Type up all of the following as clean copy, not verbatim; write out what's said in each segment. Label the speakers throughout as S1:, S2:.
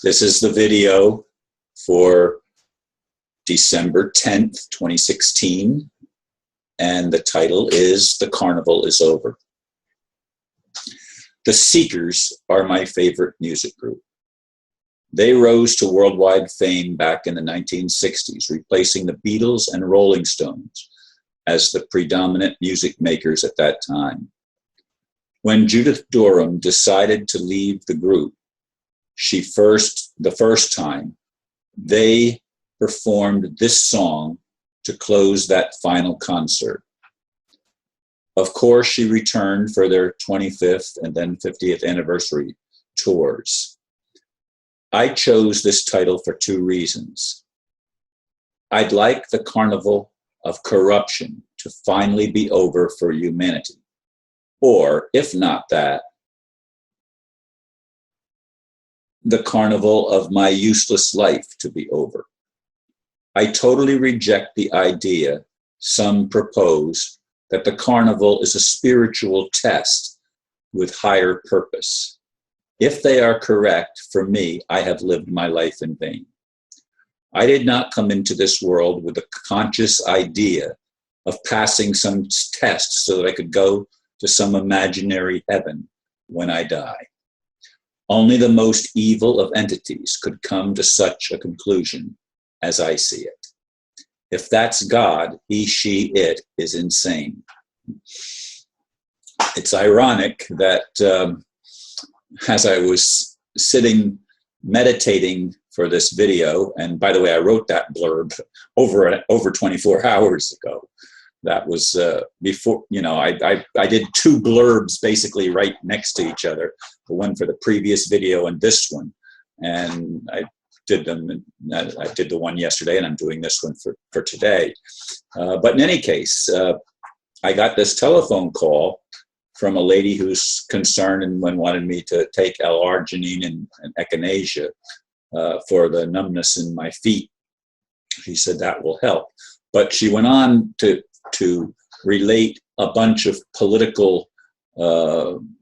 S1: This is the video for December 10th, 2016, and the title is The Carnival Is Over. The Seekers are my favorite music group. They rose to worldwide fame back in the 1960s, replacing the Beatles and Rolling Stones as the predominant music makers at that time. When Judith Durham decided to leave the group, the first time, they performed this song to close that final concert. Of course, she returned for their 25th and then 50th anniversary tours. I chose this title for two reasons. I'd like the carnival of corruption to finally be over for humanity. Or, if not that, the carnival of my useless life to be over. I totally reject the idea some propose that the carnival is a spiritual test with higher purpose. If they are correct, for me, I have lived my life in vain. I did not come into this world with a conscious idea of passing some test so that I could go to some imaginary heaven when I die. Only the most evil of entities could come to such a conclusion as I see it. If that's God, he, she, it is insane. It's ironic that as I was sitting meditating for this video, and by the way, I wrote that blurb over 24 hours ago. That was before, I did two blurbs basically right next to each other, the one for the previous video and this one. And I did the one yesterday, and I'm doing this one for today. But in any case, I got this telephone call from a lady who's concerned and wanted me to take L-arginine and echinacea for the numbness in my feet. She said that will help. But she went on to relate a bunch of political,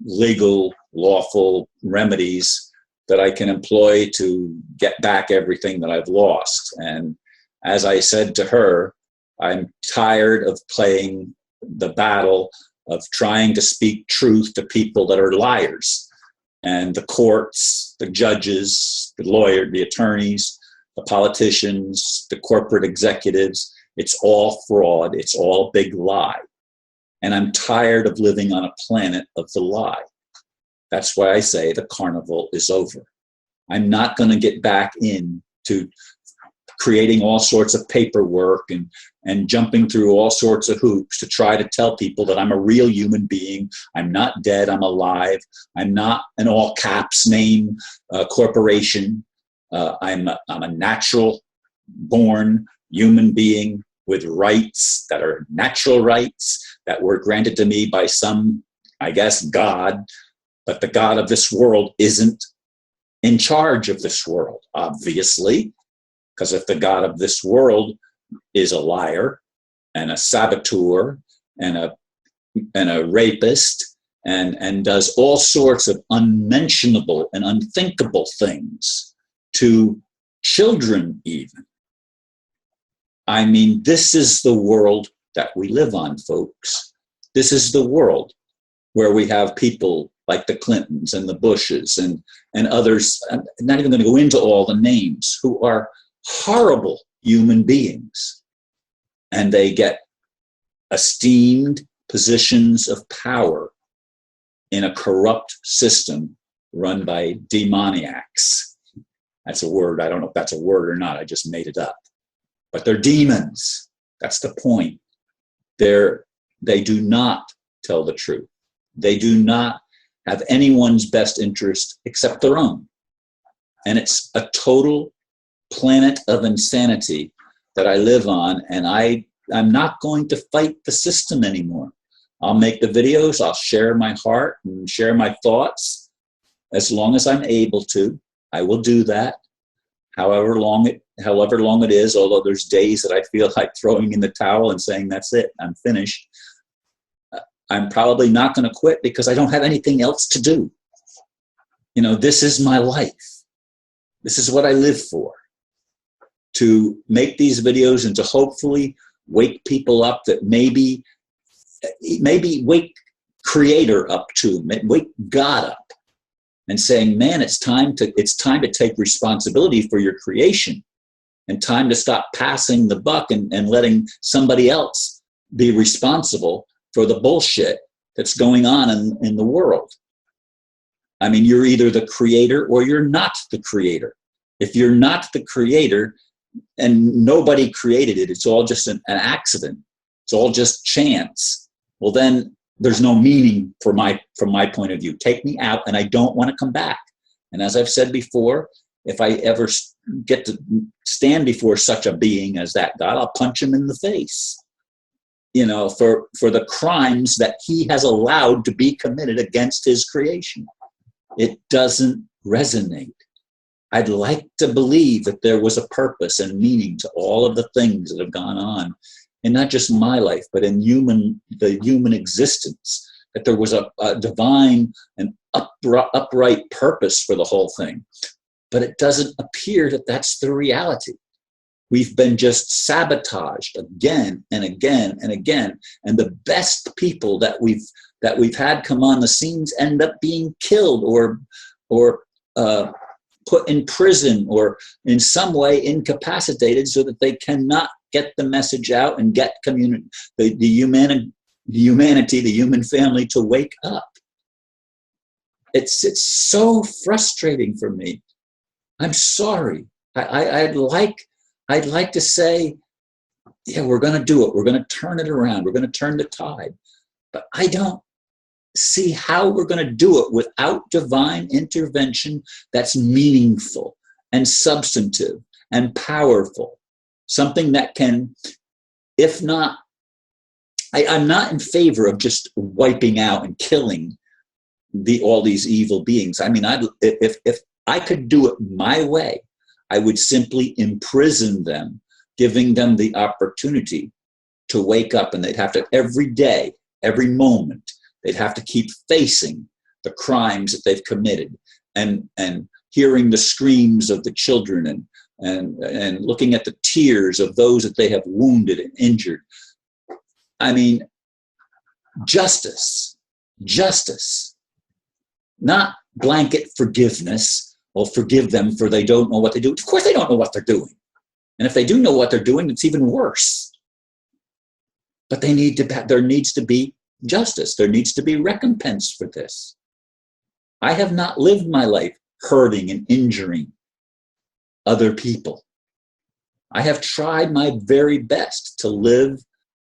S1: legal, lawful remedies that I can employ to get back everything that I've lost. And as I said to her, I'm tired of playing the battle of trying to speak truth to people that are liars. And the courts, the judges, the lawyers, the attorneys, the politicians, the corporate executives, it's all fraud. It's all a big lie. And I'm tired of living on a planet of the lie. That's why I say the carnival is over. I'm not going to get back into creating all sorts of paperwork and jumping through all sorts of hoops to try to tell people that I'm a real human being. I'm not dead. I'm alive. I'm not an all caps name corporation. I'm a natural born human being with rights that are natural rights that were granted to me by some, I guess, God, but the God of this world isn't in charge of this world, obviously, because if the God of this world is a liar and a saboteur and a rapist and does all sorts of unmentionable and unthinkable things to children even, I mean, this is the world that we live on, folks. This is the world where we have people like the Clintons and the Bushes and others, I'm not even going to go into all the names, who are horrible human beings. And they get esteemed positions of power in a corrupt system run by demoniacs. That's a word. I don't know if that's a word or not. I just made it up. But they're demons. That's the point. They do not tell the truth. They do not have anyone's best interest except their own. And it's a total planet of insanity that I live on, and I'm not going to fight the system anymore. I'll make the videos, I'll share my heart and share my thoughts. As long as I'm able to, I will do that. However long it is, although there's days that I feel like throwing in the towel and saying, that's it, I'm finished. I'm probably not going to quit because I don't have anything else to do. This is my life. This is what I live for, to make these videos and to hopefully wake people up, that maybe wake Creator up to, wake God up, and saying, man, it's time to take responsibility for your creation, and time to stop passing the buck and letting somebody else be responsible for the bullshit that's going on in the world. I mean, you're either the creator or you're not the creator. If you're not the creator and nobody created it, it's all just an accident, it's all just chance, well, then there's no meaning from my point of view. Take me out and I don't want to come back. And as I've said before, if I ever get to stand before such a being as that God, I'll punch him in the face, you know, for the crimes that he has allowed to be committed against his creation. It doesn't resonate. I'd like to believe that there was a purpose and meaning to all of the things that have gone on, and not just my life, but in the human existence, that there was a divine and upright purpose for the whole thing. But it doesn't appear that that's the reality. We've been just sabotaged again and again and again, and the best people that we've had come on the scenes end up being killed or put in prison or in some way incapacitated, so that they cannot get the message out and get the human family to wake up. It's so frustrating for me. I'm sorry. I'd like to say, yeah, we're going to do it. We're going to turn it around. We're going to turn the tide. But I don't see how we're going to do it without divine intervention that's meaningful and substantive and powerful. Something that can, if not, I'm not in favor of just wiping out and killing all these evil beings. I mean, if I could do it my way, I would simply imprison them, giving them the opportunity to wake up, and they'd have to every day, every moment, they'd have to keep facing the crimes that they've committed, and hearing the screams of the children, and looking at the tears of those that they have wounded and injured. I mean, justice, not blanket forgiveness. Well, forgive them for they don't know what they do. Of course they don't know what they're doing. And if they do know what they're doing, it's even worse. But there needs to be justice. There needs to be recompense for this. I have not lived my life hurting and injuring other people. I have tried my very best to live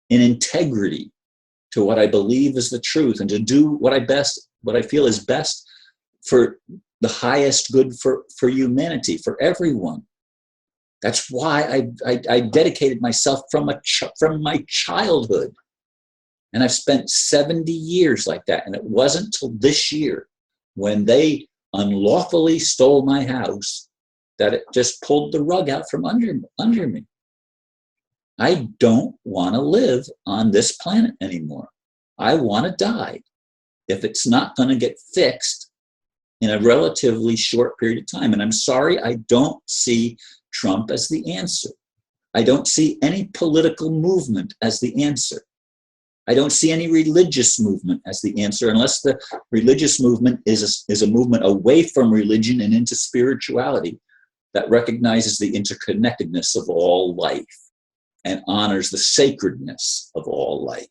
S1: in integrity to what I believe is the truth, and to do what I feel is best for the highest good for humanity, for everyone. That's why I dedicated myself from my childhood. And I've spent 70 years like that. And it wasn't till this year, when they unlawfully stole my house, that it just pulled the rug out from under me. I don't want to live on this planet anymore. I want to die if it's not going to get fixed in a relatively short period of time. And I'm sorry, I don't see Trump as the answer. I don't see any political movement as the answer. I don't see any religious movement as the answer, unless the religious movement is a movement away from religion and into spirituality that recognizes the interconnectedness of all life and honors the sacredness of all life,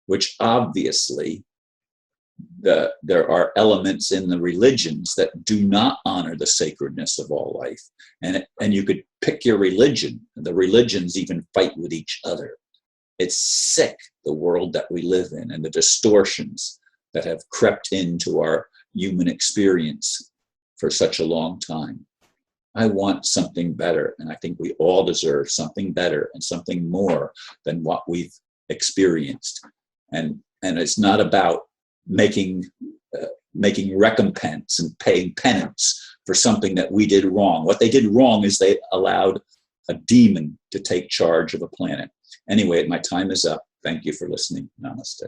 S1: which obviously there are elements in the religions that do not honor the sacredness of all life. And you could pick your religion. The religions even fight with each other. It's sick, the world that we live in, and the distortions that have crept into our human experience for such a long time. I want something better, and I think we all deserve something better and something more than what we've experienced. And it's not about making recompense and paying penance for something that we did wrong. What they did wrong is they allowed a demon to take charge of a planet. Anyway, my time is up. Thank you for listening. Namaste.